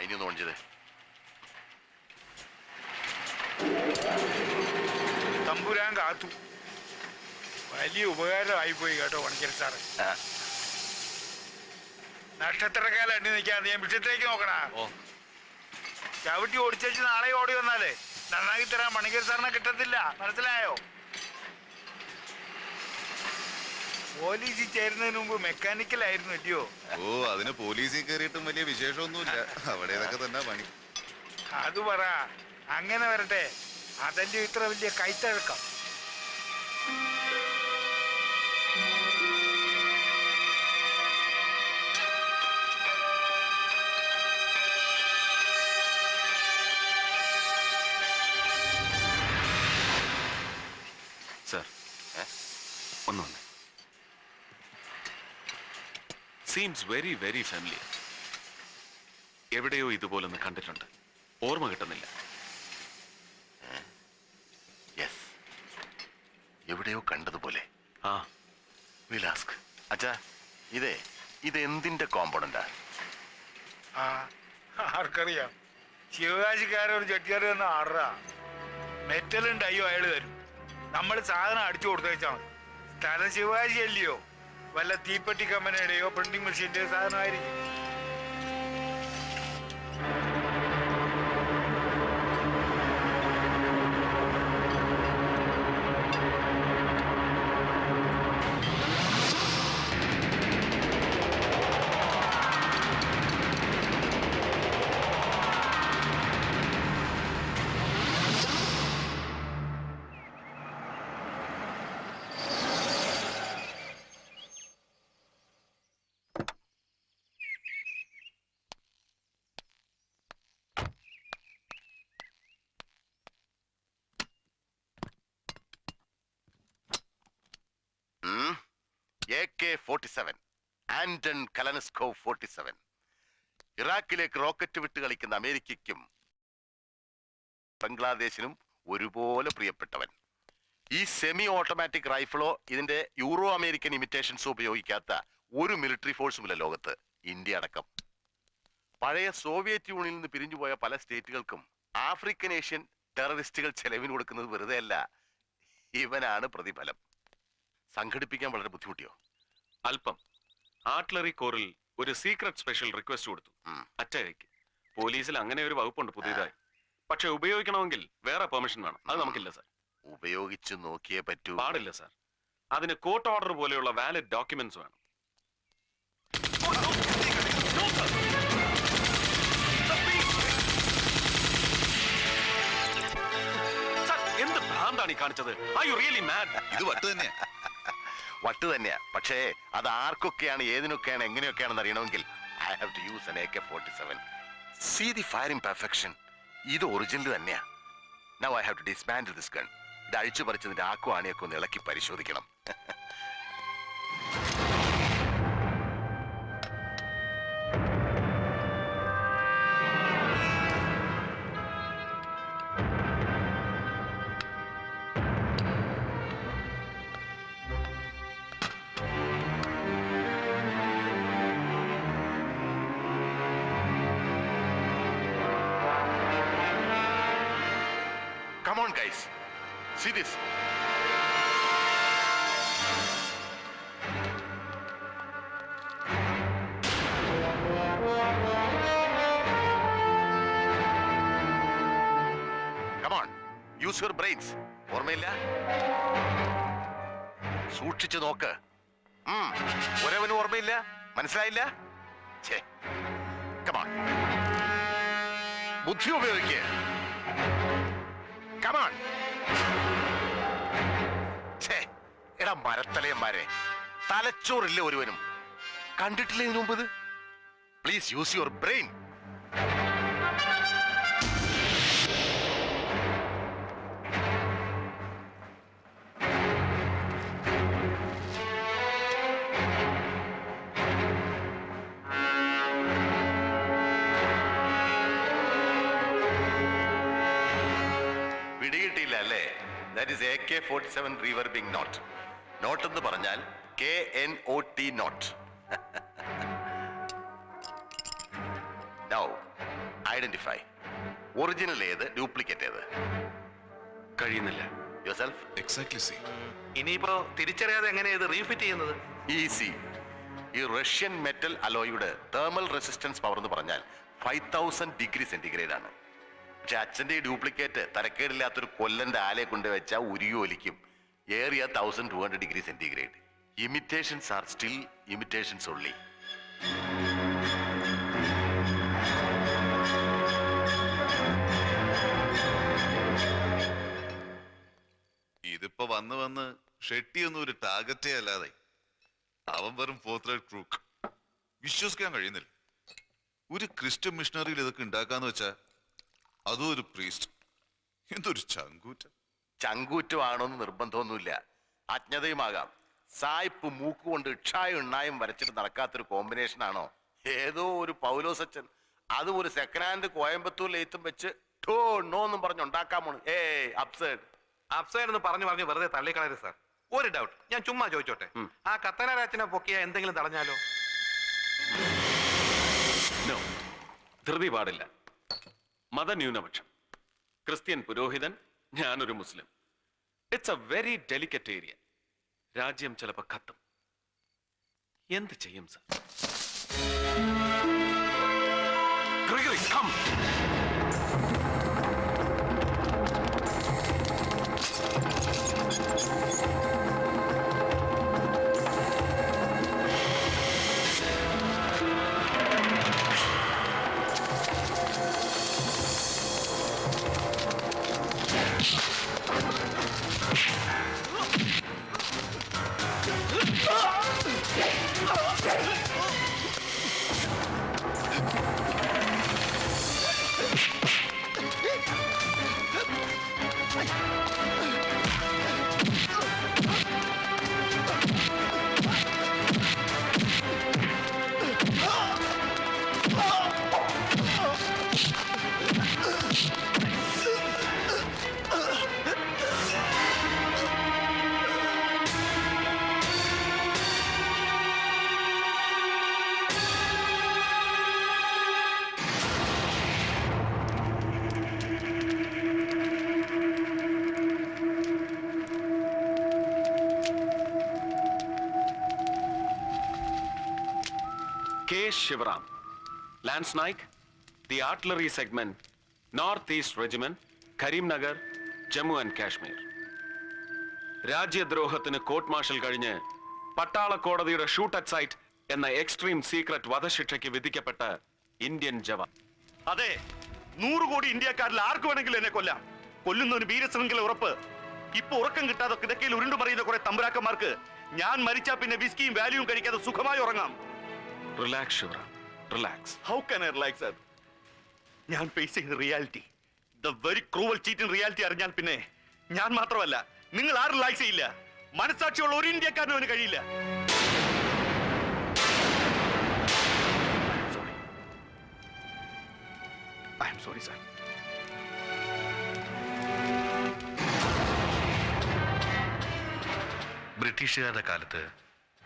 ഇനി ഒന്ന് ഓൺ ചെയ്ത്. തമ്പുരാൻ കാത്തു. വലിയ ഉപകാരമായിപ്പോയി കേട്ടോ പണിക്കർ സാറ്. നക്ഷത്രക്കാലം അണ്ടി നിൽക്കാതെ ഞാൻ വിഷയത്തിലേക്ക് നോക്കണ. ചവിട്ടി ഓടിച്ചു നാളെ ഓടി വന്നാലേ നന്നാക്കി തരാൻ പണിക്കർ സാറിനെ കിട്ടത്തില്ല, മനസ്സിലായോ? പോലീസിൽ ചേരുന്നതിന് മുമ്പ് മെക്കാനിക്കലായിരുന്നു ഇല്ലയോ? അതിന് പോലീസിൽ കയറിയിട്ടും വലിയ വിശേഷമൊന്നുമില്ല, അവിടെ ഇതൊക്കെ തന്നെ പണി. അത് പറ, അങ്ങനെ വരട്ടെ. അതല്ലേ ഇത്ര വലിയ കൈത്തഴക്കം. സർ, ഒന്ന് വന്നേ. Seems very very familiar. എവിടെയോ ഇതുപോലൊന്ന് കണ്ടിട്ടുണ്ട്, ഓർമ്മ കിട്ടുന്നില്ല. എവിടെയോ കണ്ടതുപോലെ. വിലാസ്ക് അച്ഛാ, ഇതെന്തിന്റെ കോമ്പൗണ്ടാ? ആർക്കറിയാം. ശിവകാശിക്കാരൊരു ചെട്ടിയാർ വന്ന ആറാ മെറ്റലുണ്ട്. അയ്യോ, അയാൾ തരും. നമ്മൾ സാധനം അടിച്ചു കൊടുത്തേച്ചാൽ മതി. സ്ഥലം ശിവകാശി അല്ലയോ? വല്ല തീപ്പെട്ടി കമ്പനിയുടെയോ പ്രിന്റിംഗ് മെഷീന്റെയോ സാധനമായിരിക്കും. AK-47 Anton Kalashnikov 47. ഇറാഖിലേക്ക് റോക്കറ്റ് വിട്ട് കളിക്കുന്ന അമേരിക്കയ്ക്കും ബംഗ്ലാദേശിനും ഒരുപോലെ പ്രിയപ്പെട്ടവൻ. ഈ സെമി ഓട്ടോമാറ്റിക് റൈഫിളോ ഇതിന്റെ യൂറോ അമേരിക്കൻ ഇമിറ്റേഷൻസോ ഉപയോഗിക്കാത്ത ഒരു മിലിറ്ററി ഫോഴ്സുമില്ല ലോകത്ത്, ഇന്ത്യ അടക്കം. പഴയ സോവിയറ്റ് യൂണിയനിൽ നിന്ന് പിരിഞ്ഞുപോയ പല സ്റ്റേറ്റുകൾക്കും ആഫ്രിക്കൻ ഏഷ്യൻ ടെററിസ്റ്റുകൾ ചെലവിന് കൊടുക്കുന്നത് വെറുതെ അല്ല, ഇവനാണ് പ്രതിഫലം. സംഘടിപ്പിക്കാൻ വളരെ ബുദ്ധിമുട്ടിയോ? അല്പം. ആർട്ടിലറി കോറിൽ ഒരു സീക്രട്ട് സ്പെഷ്യൽ റിക്വസ്റ്റ് കൊടുത്തു. അറ്റാക്ക് പോലീസിൽ അങ്ങനെ ഒരു വകുപ്പുണ്ട് പുതിയതായി. പക്ഷെ ഉപയോഗിക്കണമെങ്കിൽ വേറെ പെർമിഷൻ വേണം. അത് നമുക്കില്ല സാർ. ഉപയോഗിച്ച് നോക്കിയേ പറ്റൂ. പാടില്ല സാർ. അതിന് കോർട്ട് ഓർഡർ പോലെയുള്ള വാലിഡ് ഡോക്യുമെന്റ്സ് വേണം. എന്ത് ഭ്രാന്താണ് ഈ കാണിച്ചത്? Are you really mad? ഇത് വട്ട് തന്നെയാ. വട്ട് തന്നെയാ. പക്ഷേ അത് ആർക്കൊക്കെയാണ്, ഏതിനൊക്കെയാണ്, എങ്ങനെയൊക്കെയാണെന്ന് അറിയണമെങ്കിൽ I have to use an AK-47. See the firing perfection. ഇത് ഒറിജിനൽ തന്നെയാ. Now I have to dismantle this gun. ഇത് അഴിച്ചു പറിച്ചതിന്റെ ആക്കും ആണിയൊക്കെ ഒന്ന് ഇളക്കി പരിശോധിക്കണം. Come on, guys. See this. Come on. Use your brains. ഓർമ്മയില്ല? സൂക്ഷിച്ചു നോക്ക്. ഒരവനും ഓർമ്മയില്ല? മനസ്സിലായില്ല? Come on. ബുദ്ധി ഉപയോഗിക്കുക. Come on. എടാ മരത്തലയന്മാരെ, തലച്ചോറില്ല ഒരുവനും. കണ്ടിട്ടില്ല ഇതിനു മുമ്പ്? Please use your brain. പിടികിട്ടിയില്ല അല്ലേ? That is AK-47 reverbing note. Note എന്ന് പറഞ്ഞാൽ KNOT knot. Now identify original ഏത്, ഡ്യൂപ്ലിക്കേറ്റ് ഏത്? കഴിയുന്നില്ല. യുവർസെൽഫ്? Exactly see. ഇനിയിപ്പോ തിരിച്ചറിയാതെ എങ്ങനെയാ ഇത് റീഫിറ്റ് ചെയ്യുന്നത്? ഈസി. ഈ റഷ്യൻ മെറ്റൽ അലോയുടെ തേർമൽ റെസിസ്റ്റൻസ് പവർ എന്ന് പറഞ്ഞാൽ 5000 ഡിഗ്രി സെന്റിഗ്രേഡ് ആണ്. പക്ഷെ അച്ഛന്റെ ഈ ഡ്യൂപ്ലിക്കേറ്റ് തരക്കേടില്ലാത്തൊരു കൊല്ലന്റെ ആലയെ കൊണ്ടുവച്ചാൽ ഉരുകി ഒലിക്കും. ഏറിയ 1200 degree centigrade. Imitations are still imitations only. ഇതിപ്പോ വന്ന് ഷെട്ടിയൊന്നും ഒരു ടാർഗറ്റേ അല്ലാതെ അവൻ വെറും ഫോർത്ത് റേറ്റ് ക്രൂക്ക്. വിശ്വസിക്കാൻ കഴിയുന്നില്ല. ഒരു ക്രിസ്ത്യൻ മിഷണറിയിൽ ഇതൊക്കെ ഉണ്ടാക്കാന്ന് വെച്ചാ അതും ഒരു പ്രീസ്റ്റ്. എന്തൊരു ചങ്കൂറ്റം. ചങ്കൂറ്റമാണോന്ന് നിർബന്ധമൊന്നുമില്ല, അജ്ഞതയുമാകാം. സായിപ്പ് മൂക്കുകൊണ്ട് ഇക്ഷായും എണ്ണായും വരച്ചിട്ട് നടക്കാത്തൊരു കോമ്പിനേഷൻ ആണോ ഏതോ ഒരു പൗലോസച്ചൻ അതും ഒരു സെക്കൻഡ് ഹാൻഡ് കോയമ്പത്തൂർ ലെയ്ത്തും വെച്ച് ടോ നോ എന്നും പറഞ്ഞ് ഉണ്ടാക്കാമോ? അപ്സൈഡ് അപ്സൈഡ് എന്ന് പറഞ്ഞു വെറുതെ തള്ളിക്കളയരുത് സാർ. ഒരു ഡൗട്ട്, ഞാൻ ചുമ്മാ ചോദിച്ചോട്ടെ, ആ കത്തനാരാച്ചനെ പൊക്കിയ എന്തെങ്കിലും തടഞ്ഞാലോ? നോ, ധൃതി പാടില്ല. മതന്യൂനപക്ഷം, ക്രിസ്ത്യൻ പുരോഹിതൻ, ഞാനൊരു Muslim. It's a very delicate area. രാജ്യം ചിലപ്പോ കത്തും. എന്ത് ചെയ്യും sir? Gregory, come. K. Shivaram, Lance Naik, the Artillery Segment, Northeast Regiment, Karimnagar, Jammu and Kashmir. രാജ്യദ്രോഹത്തിന് കോർട്ട് മാർഷൽ കഴിഞ്ഞ് പട്ടാള കോടതിയുടെ ഷൂട്ട് അറ്റ് സൈറ്റ് എന്ന എക്സ്ട്രീം സീക്രട്ട് വധശിക്ഷയ്ക്ക് വിധിക്കപ്പെട്ട ഇന്ത്യൻ ജവാൻ. അതെ, 100 കോടി ഇന്ത്യക്കാരിൽ ആർക്ക് വേണമെങ്കിലും എന്നെ കൊല്ലാം. കൊല്ലുന്ന ഒരു വീരശ്രൃംഖല ഉറപ്പ്. ഇപ്പൊ ഉറക്കം കിട്ടാതെ കിടക്കയിൽ ഉരുണ്ടു പറയുന്ന കുറെ തമ്പുരാക്കന്മാർക്ക് ഞാൻ മരിച്ചാ പിന്നെ വിസ്കിയും വാല്യൂവും കഴിക്കാതെ സുഖമായി ഉറങ്ങാം. Relax Shivaram, relax. How can I relax sir? ഞാൻ ഫേസ് ചെയ്യുന്ന reality, the very cruel cheating reality അറിഞ്ഞാൽ പിന്നെ ഞാൻ മാത്രമല്ല നിങ്ങൾ ആരും റിലാക്സ് ചെയ്യില്ല. മനസാക്ഷിയുള്ള ഒരു ഇന്ത്യക്കാരനും അവന് കഴിയില്ല. I am sorry sir. ബ്രിട്ടീഷുകാരുടെ കാലത്ത്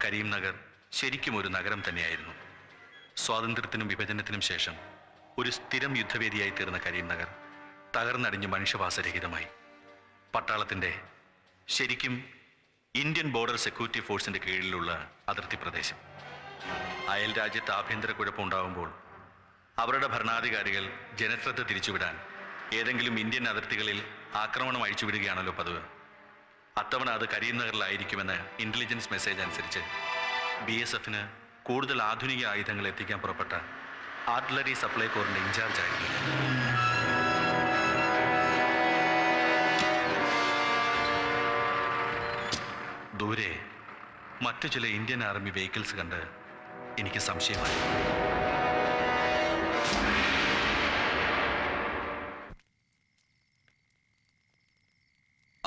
കരീംനഗർ ശരിക്കും ഒരു നഗരം തന്നെയായിരുന്നു. സ്വാതന്ത്ര്യത്തിനും വിഭജനത്തിനും ശേഷം ഒരു സ്ഥിരം യുദ്ധവേദിയായി തീർന്ന കരീംനഗർ തകർന്നടിഞ്ഞ് മനുഷ്യവാസരഹിതമായി. പട്ടാളത്തിൻ്റെ, ശരിക്കും ഇന്ത്യൻ ബോർഡർ സെക്യൂരിറ്റി ഫോഴ്സിന്റെ കീഴിലുള്ള അതിർത്തി പ്രദേശം. അയൽ രാജ്യത്ത് ആഭ്യന്തര കുഴപ്പമുണ്ടാകുമ്പോൾ അവരുടെ ഭരണാധികാരികൾ ജനശ്രദ്ധ തിരിച്ചുവിടാൻ ഏതെങ്കിലും ഇന്ത്യൻ അതിർത്തികളിൽ ആക്രമണം അഴിച്ചുവിടുകയാണല്ലോ പതിവ്. അത്തവണ അത് കരീംനഗറിലായിരിക്കുമെന്ന് ഇന്റലിജൻസ് മെസ്സേജ് അനുസരിച്ച് BSFന് കൂടുതൽ ആധുനിക ആയുധങ്ങൾ എത്തിക്കാൻ പുറപ്പെട്ട ആർട്ടിലറി സപ്ലൈ കോറിന്റെ ഇൻചാർജ് ആയിരുന്നു. ദൂരെ മറ്റു ചില ഇന്ത്യൻ ആർമി വെഹിക്കിൾസ് കണ്ട് എനിക്ക് സംശയമായി.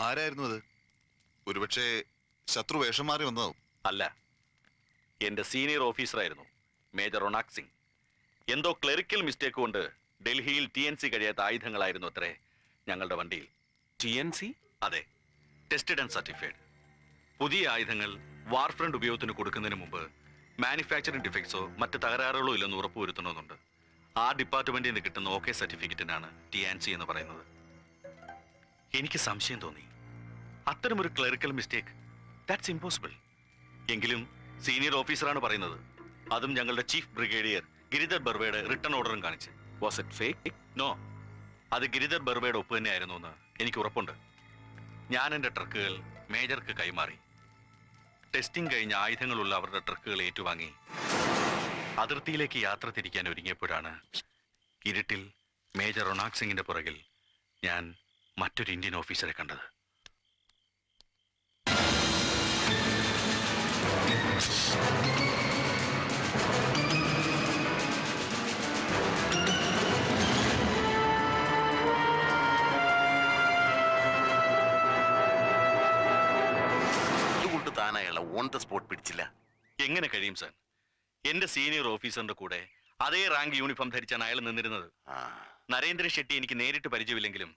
ആരായിരുന്നു അത്? ഒരുപക്ഷെ ശത്രു വേഷം മാറി വന്നതാവും. അല്ല, എന്റെ സീനിയർ ഓഫീസറായിരുന്നു മേജർ റൊണാക് സിംഗ്. എന്തോ ക്ലറിക്കൽ മിസ്റ്റേക്ക് കൊണ്ട് ഡൽഹിയിൽ TNC കഴിയാത്ത ആയുധങ്ങളായിരുന്നു അത്രേ ഞങ്ങളുടെ വണ്ടിയിൽ. TNC? അതെ, ടെസ്റ്റഡ് ആൻഡ് സർട്ടിഫൈഡ്. പുതിയ ആയുധങ്ങൾ വാർ ഫ്രണ്ട് ഉപയോഗത്തിന് കൊടുക്കുന്നതിന് മുമ്പ് മാനുഫാക്ചറിംഗ് ഡിഫക്ട്സോ മറ്റ് തകരാറുകളോ ഇല്ലെന്ന് ഉറപ്പുവരുത്തണമെന്നുണ്ട്. ആ ഡിപ്പാർട്ട്മെന്റിൽ നിന്ന് കിട്ടുന്ന ഓക്കെ സർട്ടിഫിക്കറ്റിനാണ് TNC എന്ന് പറയുന്നത്. എനിക്ക് സംശയം തോന്നി, അത്തരമൊരു ക്ലറിക്കൽ മിസ്റ്റേക്ക് ദാറ്റ്സ് ഇമ്പോസിബിൾ. എങ്കിലും സീനിയർ ഓഫീസറാണ് പറയുന്നത്, അതും ഞങ്ങളുടെ ചീഫ് ബ്രിഗേഡിയർ ഗിരിധർ ബർവയുടെ റിട്ടേൺ ഓർഡറും കാണിച്ച്. Was it fake? നോ, അത് ഗിരിധർ ബർവയുടെ ഒപ്പ് തന്നെയായിരുന്നു എന്ന് എനിക്ക് ഉറപ്പുണ്ട്. ഞാൻ എൻ്റെ ട്രക്കുകൾ മേജർക്ക് കൈമാറി. ടെസ്റ്റിംഗ് കഴിഞ്ഞ ആയുധങ്ങളുള്ള അവരുടെ ട്രക്കുകൾ ഏറ്റുവാങ്ങി അതിർത്തിയിലേക്ക് യാത്ര തിരിക്കാൻ ഒരുങ്ങിയപ്പോഴാണ് ഇരുട്ടിൽ മേജർ റൊണാക് സിംഗിന്റെ പുറകിൽ ഞാൻ മറ്റൊരു ഇന്ത്യൻ ഓഫീസറെ കണ്ടത്. ഇതുകൊണ്ട് താൻ അയാളെ ഓൺ ദ സ്പോട്ട് പിടിച്ചില്ല. എങ്ങനെ കഴിയും സാർ? എന്റെ സീനിയർ ഓഫീസറിന്റെ കൂടെ അതേ റാങ്ക് യൂണിഫോം ധരിച്ചാണ് അയാൾ നിന്നിരുന്നത്. നരേന്ദ്രൻ ഷെട്ടി എനിക്ക് നേരിട്ട് പരിചയമില്ലെങ്കിലും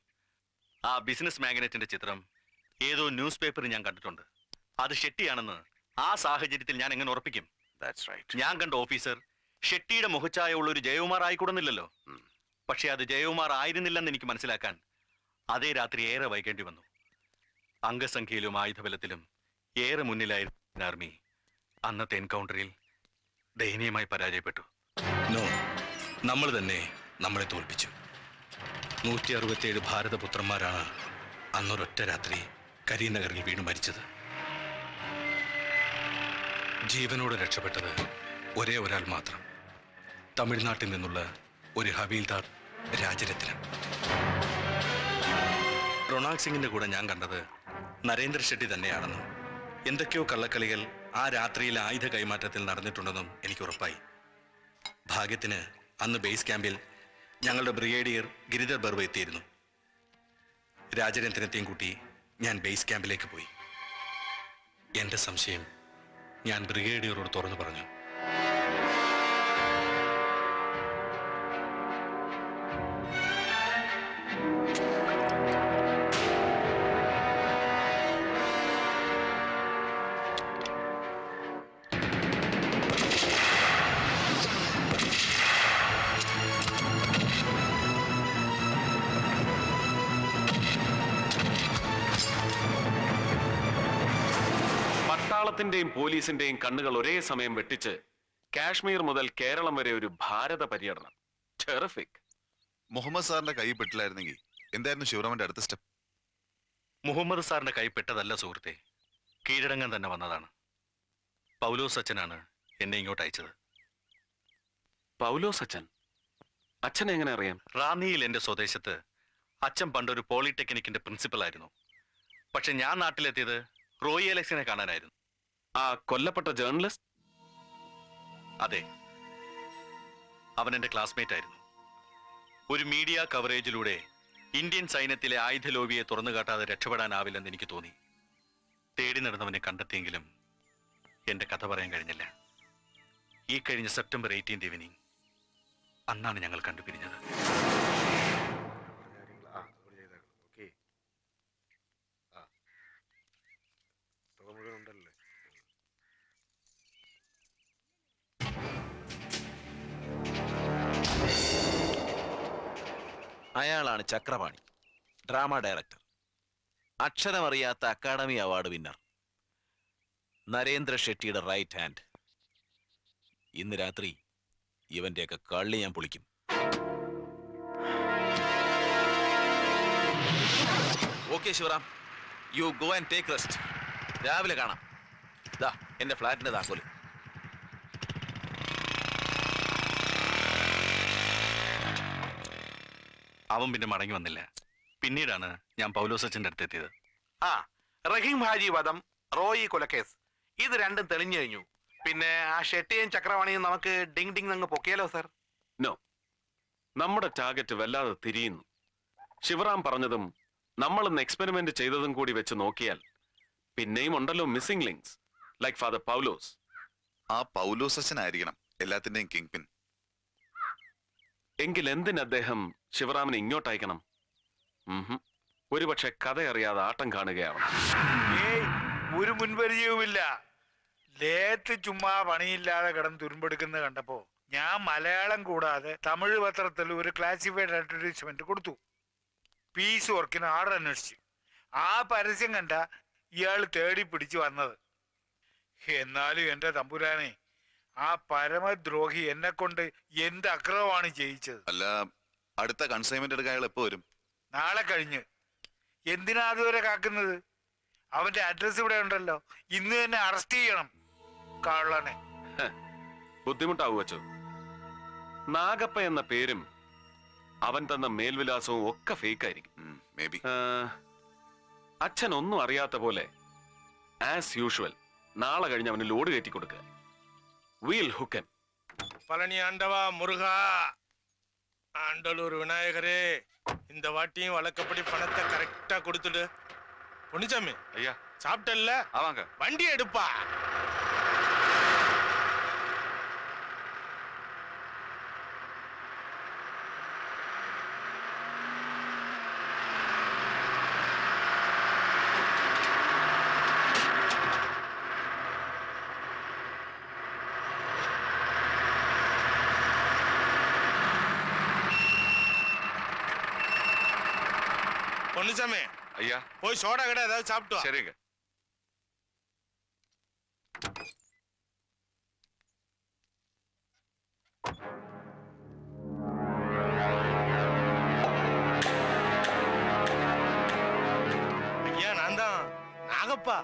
ആ ബിസിനസ് മാഗ്നറ്റിന്റെ ചിത്രം ഏതോ ന്യൂസ് പേപ്പറിൽ ഞാൻ കണ്ടിട്ടുണ്ട്. അത് ഷെട്ടിയാണെന്ന് ആ സാഹചര്യത്തിൽ ഞാൻ എങ്ങനെ ഉറപ്പിക്കും? ഞാൻ കണ്ട ഓഫീസർ ഷെട്ടിയുടെ മുഖച്ഛായ ഉള്ള ഒരു ജയകുമാർ ആയിക്കൂടുന്നില്ലല്ലോ. പക്ഷെ അത് ജയകുമാർ ആയിരുന്നില്ലെന്ന് എനിക്ക് മനസ്സിലാക്കാൻ അതേ രാത്രി ഏറെ വൈകേണ്ടി വന്നു. അംഗസംഖ്യയിലും ആയുധബലത്തിലും ഏറെ മുന്നിലായിരുന്ന ആർമി അന്നത്തെ എൻകൗണ്ടറിൽ ദയനീയമായി പരാജയപ്പെട്ടു. നോ, നമ്മൾ തന്നെ നമ്മളെ തോൽപ്പിച്ചു. 167 ഭാരതപുത്രന്മാരാണ് അന്നൊരൊറ്റ രാത്രി കരീനഗറിൽ വീണു മരിച്ചത്. ജീവനോടെ രക്ഷപ്പെട്ടത് ഒരേ ഒരാൾ മാത്രം, തമിഴ്നാട്ടിൽ നിന്നുള്ള ഒരു ഹവീൽദാർ രാജരത്നം. റൊണാക് സിംഗിന്റെ കൂടെ ഞാൻ കണ്ടത് നരേന്ദ്ര ഷെട്ടി തന്നെയാണെന്നും എന്തൊക്കെയോ കള്ളക്കളികൾ ആ രാത്രിയിൽ ആയുധ കൈമാറ്റത്തിൽ നടന്നിട്ടുണ്ടെന്നും എനിക്ക് ഉറപ്പായി. ഭാഗ്യത്തിന് അന്ന് ബേസ് ക്യാമ്പിൽ ഞങ്ങളുടെ ബ്രിഗേഡിയർ ഗിരിധർ ബർവ എത്തിയിരുന്നു. രാജരത്നത്തെയും കൂട്ടി ഞാൻ ബേസ് ക്യാമ്പിലേക്ക് പോയി. എന്റെ സംശയം ഞാൻ ബ്രിഗേഡിയറോട് തുറന്നു പറഞ്ഞു. പട്ടാളത്തിന്റെയും പോലീസിന്റെയും കണ്ണുകൾ ഒരേ സമയം വെട്ടിച്ച് കാശ്മീർ മുതൽ കേരളം വരെ ഒരു ഭാരത പര്യടനം. ടെറിഫിക്. മുഹമ്മദ് സാറിന്റെ കൈ പെട്ടില്ലായിരുന്നെങ്കിൽ എന്തായിരുന്നു ശിവറാമന്റെ അടുത്ത സ്റ്റെപ്പ്? മുഹമ്മദ് സാറിന്റെ കൈപ്പെട്ടതല്ല സുഹൃത്തെ, കീഴടങ്ങാൻ തന്നെ വന്നതാണ്. പൗലോസ് അച്ഛനാണ് എന്നെ ഇങ്ങോട്ട് അയച്ചത്. പൗലോസ് അച്ഛൻ? അച്ഛനെ എങ്ങനെ അറിയാം? റാന്നിയിൽ എന്റെ സ്വദേശത്ത് അച്ഛൻ പണ്ടൊരു പോളിടെക്നിക്കിന്റെ പ്രിൻസിപ്പൽ ആയിരുന്നു. പക്ഷെ ഞാൻ നാട്ടിലെത്തിയത് റോയി അലക്സിനെ കാണാനായിരുന്നു. ആ കൊല്ലപ്പെട്ട ജേർണലിസ്റ്റ്? അതെ, അവൻ എന്റെ ക്ലാസ്മേറ്റ് ആയിരുന്നു. ഒരു മീഡിയ കവറേജിലൂടെ ഇന്ത്യൻ സൈന്യത്തിലെ ആയുധ ലോബിയെ തുറന്നു കാട്ടാതെ രക്ഷപ്പെടാനാവില്ലെന്ന് എനിക്ക് തോന്നി. തേടി നടന്നവനെ കണ്ടെത്തിയെങ്കിലും എന്റെ കഥ പറയാൻ കഴിഞ്ഞില്ല. ഈ കഴിഞ്ഞ സെപ്റ്റംബർ 18 ഈവനിങ് അന്നാണ് ഞങ്ങൾ കണ്ടുപിരിഞ്ഞത്. അയാളാണ് ചക്രപാണി, ഡ്രാമ ഡയറക്ടർ, അക്ഷരമറിയാത്ത അക്കാഡമി അവാർഡ് വിന്നർ, നരേന്ദ്ര ഷെട്ടിയുടെ റൈറ്റ് ഹാൻഡ്. ഇന്ന് രാത്രി ഇവന്റെയൊക്കെ കള്ളി ഞാൻ പൊളിക്കും. Okay Shivaram, you go and take rest. രാവിലെ കാണാം. ദാ എന്റെ ഫ്ലാറ്റിന്റെ താക്കോല്. അവൻ പിന്നെ മടങ്ങി വന്നില്ല. പിന്നീടാണ് ഞാൻ പൗലോസ് അച്ഛൻ്റെ അടുത്തെത്തിയത്. റഹീം ഹാജി വധം, റോയി കൊലക്കേസ്, ഇത് രണ്ടും തെളിഞ്ഞു കഴിഞ്ഞു. പിന്നെ ആ ഷെട്ടിയും ചക്രവാണിയും നമുക്ക് ഡിങ് ഡിങ് അങ്ങ് പൊക്കിയാലോ സർ? നോ, നമ്മുടെ ടാർഗറ്റ് വല്ലാതെ തിരിയുന്നു. ശിവറാം പറഞ്ഞതും നമ്മളിന്ന് എക്സ്പെരിമെന്റ് ചെയ്തതും കൂടി വെച്ച് നോക്കിയാൽ പിന്നെയും ഉണ്ടല്ലോ മിസ്സിംഗ് ലിങ്ക്സ്, ലൈക്ക് ഫാദർ പൗലോസ്. ആ പൗലോസ് അച്ഛനായിരിക്കണം എല്ലാത്തിന്റെയും കിങ് പിൻ. എങ്കിൽ എന്തിന് അദ്ദേഹം ശിവറാമിനെ ഇങ്ങോട്ട് അയക്കണം? ഒരുപക്ഷെ കഥ അറിയാതെ ആട്ടം കാണുകയാവണം. ഏയ്, ഒരു മുൻപരിചയവുമില്ല. ലേത്ത് ചുമ്മാ പണിയില്ലാതെ കിടന്ന് തുരുമ്പെടുക്കുന്നത് കണ്ടപ്പോ ഞാൻ മലയാളം കൂടാതെ തമിഴ് പത്രത്തിൽ ഒരു ക്ലാസിഫൈഡ് അഡ്വർടൈസ്മെന്റ് കൊടുത്തു. പീസ് വർക്കിന് ആർഡർ അന്വേഷിച്ചു. ആ പരസ്യം കണ്ട ഇയാൾ തേടി പിടിച്ചു വന്നത്. എന്നാലും എന്റെ തമ്പുരാനെ, ആ പരമദ്രോഹി എന്നെ കൊണ്ട് എന്ത് അക്രമമാണ് ചെയ്യിച്ചത്. അല്ല, അടുത്ത കൺസൈൻമെന്റ് എടുക്കാൻ അയാൾ എപ്പോ വരും? നാളെ കഴിഞ്ഞ്. എന്തിനാ അതുവരെ കാക്കുന്നത്? അവന്റെ അഡ്രസ് ഇവിടെ ഉണ്ടല്ലോ, ഇന്ന് തന്നെ അറസ്റ്റ് ചെയ്യണം കള്ളനെ. ബുദ്ധിമുട്ടാവു വച്ചോ. നാഗപ്പ എന്ന പേരും അവൻ തന്ന മേൽവിലാസവും ഒക്കെ ഫേക്ക് ആയിരിക്കും. May be. അച്ഛൻ ഒന്നും അറിയാത്ത പോലെ ആസ് യൂഷ്വൽ നാളെ കഴിഞ്ഞ് അവന് ലോഡ് കയറ്റി കൊടുക്കുക. വീൽ ഹുക്കൻ. பழனி ஆண்டவா முருகா, ஆண்டலூர் விநாயகரே, இந்த வாட்டியும் வழக்கப்படி பணத்தை கரெக்டா கொடுத்துடு. பொன்னிச்சாமி ஐயா. சாப்பிட்டல்ல? ஆமாங்க. வண்டி எடுப்பா. பொன்னிச்சாமி ஐயா. போய் சோடா கடை ஏதாவது சாப்பிட்டு வா. சரிங்க. ஐயா, நான் தான் நாகப்பா.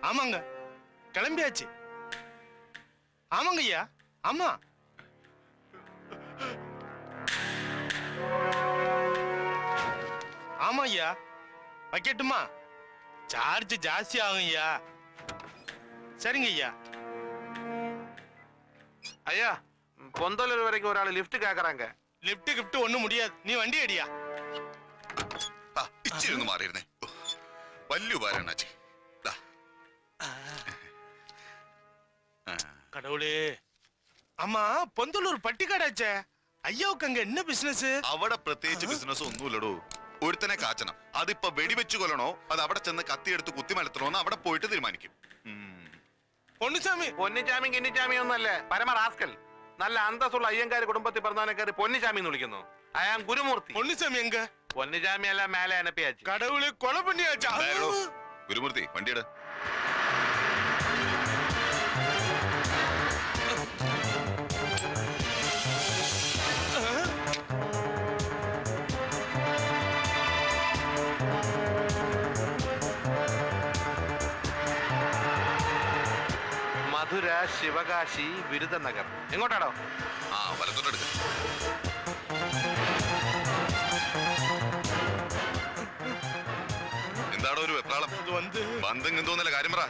ஆமாங்க, கிளம்பியாச்சு. ஆமாங்க ஐயா, ஆமா. ஆமா ஐயா, வைக்கட்டுமா? சார்ஜ் ஜாஸ்தி ஆகும் ஐயா. சரிங்க ஐயா. ஐயா, பொந்தலூர் வரைக்கும் ஒரு ஆள் லிஃப்ட் கேக்குறாங்க. லிஃப்ட் கிஃப்ட் ஒண்ணும் முடியாது, நீ வண்டி அடியா. ഇച്ചിരി ഒന്ന് മാറിയിരുന്നേ. വലിയ ഉപകാരം അണ്ണാച്ചി. கடவுளே. ஆமா, பொந்தலூர் பட்டிக்காடாச்சே, ஐயாவுக்கு அங்க என்ன பிசினஸ்? അവിടെ പ്രത്യേകിച്ച് ബിസിനസ് ഒന്നുമില്ലടോ. ഒരുത്തനെ കാച്ചണം. അതിപ്പോ വെടിവെച്ച് കൊല്ലണോ അത് അവിടെ ചെന്ന് കത്തിയെടുത്ത് കുത്തിമലത്തണോന്ന് അവിടെ പോയിട്ട് തീരുമാനിക്കും. പൊന്നിച്ചാമി. പൊന്നിച്ചാമി കിന്നിച്ചാമി ഒന്നല്ലേ, പരമ റാസ്കൽ. നല്ല അന്തസ്സുള്ള അയ്യങ്കാര് കുടുംബത്തിൽ പറഞ്ഞവനെ കയറി പൊന്നിച്ചാമി എന്ന് വിളിക്കുന്നു. അയാൾ ഗുരുമൂർത്തി. പൊന്നിച്ചാമി എങ്ക? പൊന്നിച്ചാമി അല്ല, മേലെ അനപ്പിയാച്ചു. கடவுளே, கொலை பண்ணியாச்சா? ഗുരുമൂർത്തി വണ്ടിയുടെ മധുര, ശിവകാശി, വിരുദനഗർ. എങ്ങോട്ടാണോ? വലത്തോട്ടെടുക്ക. എന്താടോ ഒരു വെപ്രാളം? ബന്ധം എന്തോന്നല്ല കാര്യം പറയടാ.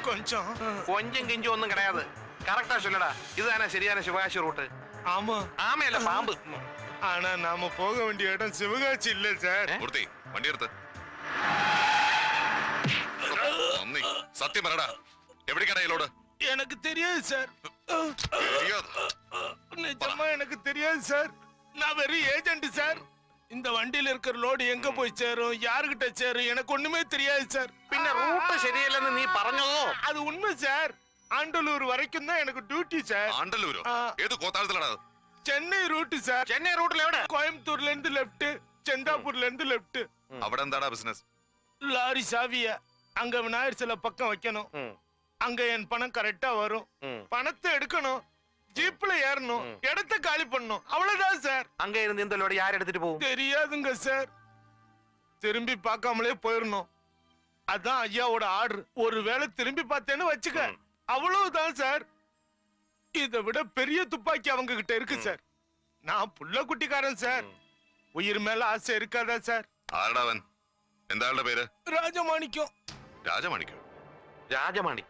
கொஞ்சம் കൊഞ്ചും കിഞ്ചും ഒന്നും കിടയാത്. കറക്റ്റാ ചൊല്ലടാ. ഇത് തന്നെ ശരിയാണ് ശിവകാശി റൂട്ട്. ஆமா. ആമയല്ല, പാമ്പ്. ஆனா நாம போக வேண்டிய இடம் சிவகாசி இல்ல சார். മൂർത്തി വണ്ടിയെടുത്ത്. സത്യം പറയടാ, എവിടേക്കാടാ ഇതിലോട്? எனக்கு தெரியாது சார். நிஜமா எனக்கு தெரியாது சார். நான் வெறும் ஏஜென்ட் சார். இந்த வண்டியில இருக்கிற லோடு எங்க போய் சேரும், யாருகிட்ட சேரும், எனக்கு ஒண்ணுமே தெரியாது சார். പിന്നെ റൂട്ട് ശരിയല്ലെന്ന് നീ പറഞ്ഞതോ? அது உண்மை சார். ஆண்டலூர் வரைக்கும் தான் எனக்கு டியூட்டி சார். ആണ്ടല്ലൂരോ? ഏത് കോത്താഴത്തിലാടാ? Chennai route sir. ചെന്നൈ റൂട്ടിൽ എവിടെ? கோயம்புத்தூர்ல இருந்து லெஃப்ட், செந்தாப்பூர்ல இருந்து லெஃப்ட். അവിടെ എന്താടാ ബിസിനസ്? லாரி சாவிய அங்க விநாயகர் சிலை பக்கம் வைக்கணும். அங்க என் பணம் கரெக்டா வரும். பணத்தை எடுக்கணும், ஜீப்ல ஏறணும், இடத்தை காலி பண்ணணும், அவ்வளவுதான் சார். அங்க இருந்து இந்த லோடு யார் எடுத்துட்டு போகும்? தெரியாதுங்க சார். திரும்பி பார்க்காமலே போயிடணும். அதான் ஐயாவோட ஆர்டர். ஒருவேளை திரும்பி பார்த்தேன்னு வச்சுக்க, அவ்வளவுதான் சார். இதை விட பெரிய துப்பாக்கி அவங்க கிட்ட இருக்கு சார். நான் புள்ள குட்டிக்காரன் சார். உயிர் மேல ஆசை இருக்காதா சார்? ആരടാ അവൻ? എന്താ ആളുടെ പേര്? ராஜமாணிக்கம். രാജമാണിക്കോ? രാജമാണി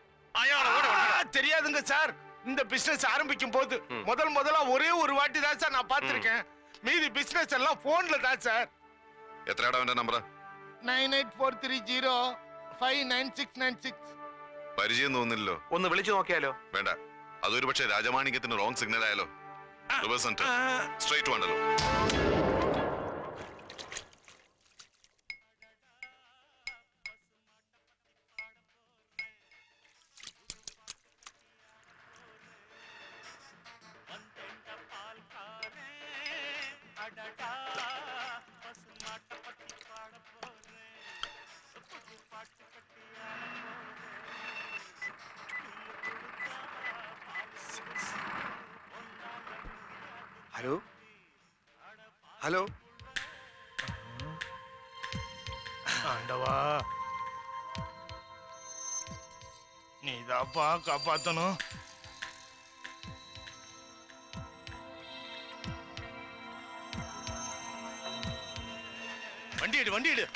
தெரியாதுங்க சார். இந்த பிசினஸ் ஆரம்பிக்கும் போது முதல்ல ஒரே ஒரு வாட்டி தான் சார் நான் பார்த்திருக்கேன். மீதி பிசினஸ் எல்லாம் போன்ல தான் சார். എത്രയാടാ അവന്റെ നമ്പർ? 9843059696. പരിചയം തോന്നില്ലല്ലോ. ഒന്ന് വിളിച്ചു നോക്കിയാലോ? വേണ്ട, അതൊരു പക്ഷേ രാജമാണിക്യത്തിന് റോങ് സിഗ്നൽ ആയാലോ? റിവേഴ്സ് സെന്റർ സ്ട്രൈറ്റ് വേണ്ടല്ലോ. ഹലോ ഹലോ ஆண்டவா நீதாப்பா காப்பாத்தணும். வண்டி எடு வண்டி எடு.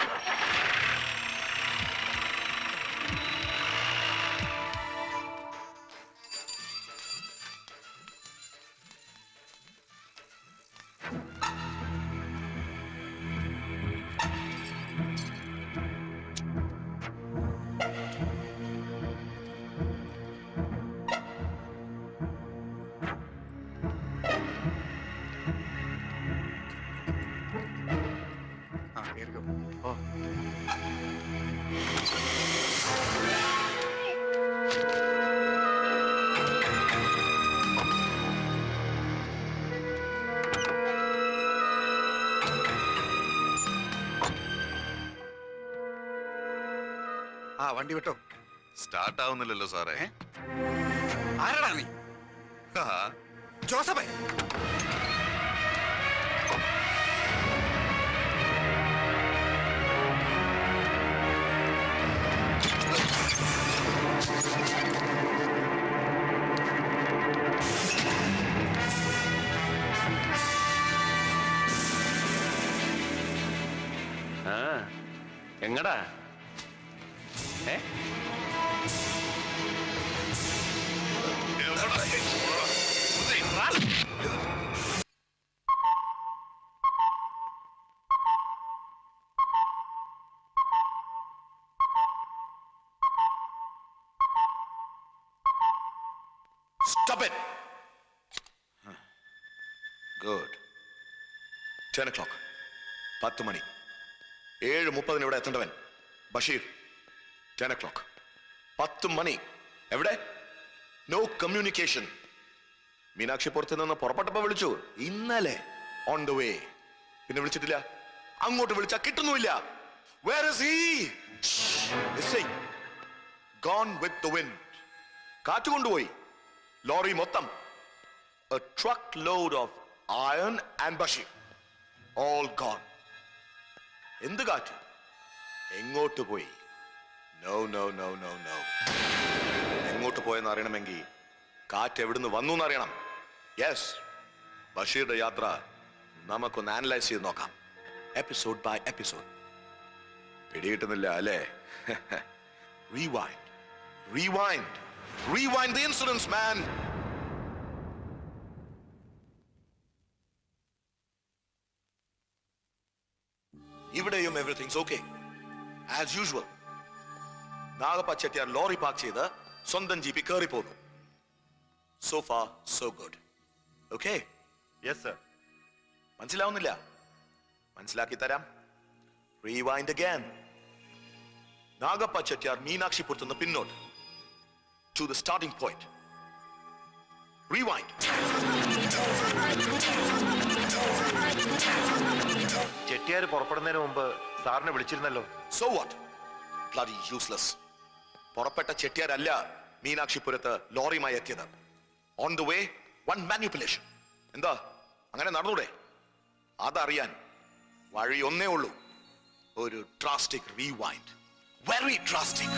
ആ വണ്ടി വിട്ടോ. സ്റ്റാർട്ട് ആവുന്നില്ലല്ലോ സാറേ. ആരാടാ നീ? ജോസഫേ, എങ്ങടാ? Stop it! Good. 10 o'clock. 10 മണി. 7:30 ഇവിടെ എത്തേണ്ടവൻ ബഷീർ. 10 o'clock. 10 മണി. എവിടെ? No communication. മീനാക്ഷി പുറത്ത് നിന്ന് പുറപ്പെട്ടപ്പോ വിളിച്ചു. ഇന്നലെ ഓൺ ദ വേ. പിന്നെ വിളിച്ചിട്ടില്ല. അങ്ങോട്ട് വിളിച്ചാ കിട്ടുന്നുമില്ല. Where is he? Missing. Gone with the wind. കാറ്റ് കൊണ്ടുപോയി. ലോറി മൊത്തം. A truckload of iron and bashir. All gone. എന്ത് കാറ്റ്? എങ്ങോട്ട് പോയി? No, no, no, no, no. എങ്ങോട്ട് പോയെന്ന് അറിയണമെങ്കിൽ കാറ്റ് എവിടുന്ന് വന്നു എന്നറിയണം. യെസ്, ബഷീറിന്റെ യാത്ര നമുക്കൊന്ന് അനലൈസ് ചെയ്ത് നോക്കാം, എപ്പിസോഡ് ബൈ എപ്പിസോഡ്. പിടികിട്ടുന്നില്ല അല്ലേ? Rewind, rewind, rewind the incidents, man. ഇവിടെയും everything's okay as usual. Nagappa Chettiar lorry park ചെയ്ത് സ്വന്തം ജീപ്പി കയറി പോന്നു. So far so good. Okay? Yes, sir. മനസ്സിലാവുന്നില്ല? മനസ്സിലാക്കി തരാം. Rewind again. നാഗപ്പ ചെട്ടിയാർ മീനാക്ഷിപുരത്തുനിന്ന് പിന്നോട്ട് to the starting point. Rewind. Chettiar പുറപ്പെടുന്നതിന് മുമ്പ് സാറിനെ വിളിച്ചിരുന്നല്ലോ. So what? Bloody useless. പുറപ്പെട്ട ചെട്ടിയാരല്ല മീനാക്ഷിപുരത്ത് ലോറിയുമായി എത്തിയത്. On the way, one manipulation. എന്താ അങ്ങനെ നടന്നൂടെ? അതറിയാൻ വഴി ഒന്നേ ഉള്ളൂ, ഒരു drastic rewind. Very drastic.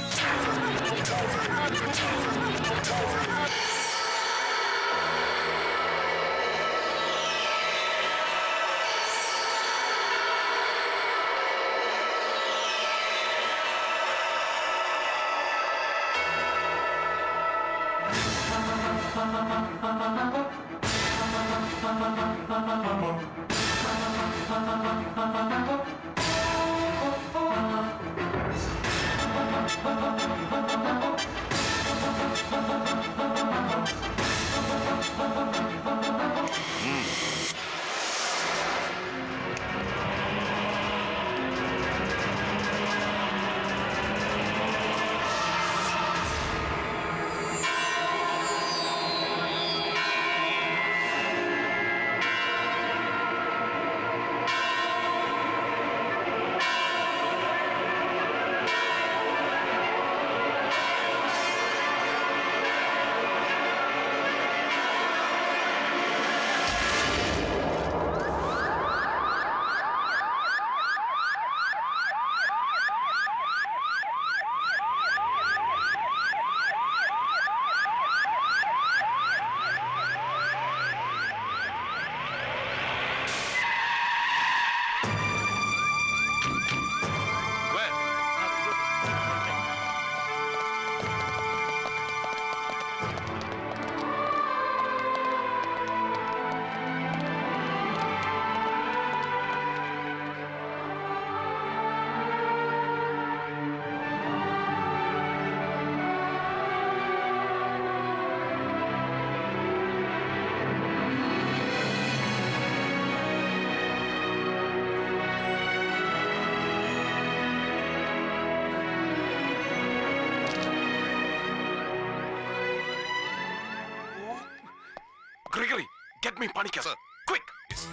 Gregory, get me Panikkar. Sir. Quick. Yes.